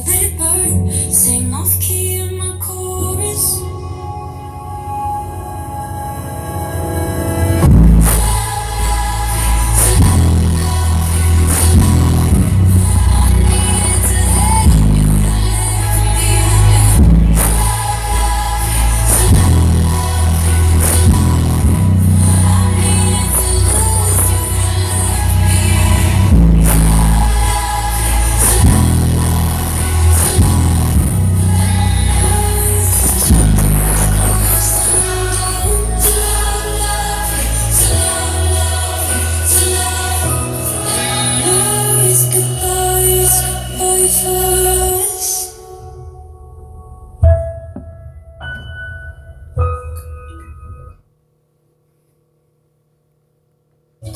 let it burn. Sing off key in my chorus.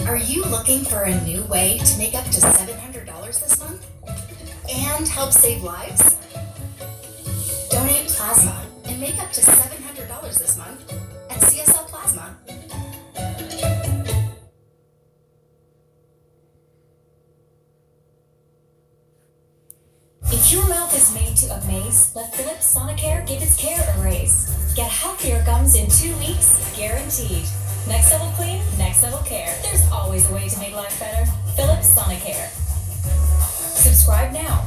Are you looking for a new way to make up to $700 this month and help save lives? Donate plasma and make up to $700 this month at CSL Plasma. If your mouth is made to amaze, let Philips Sonicare give its care a raise. Get healthier gums in 2 weeks, guaranteed. Next level clean, next level care. There's always a way to make life better. Philips Sonicare. Subscribe now.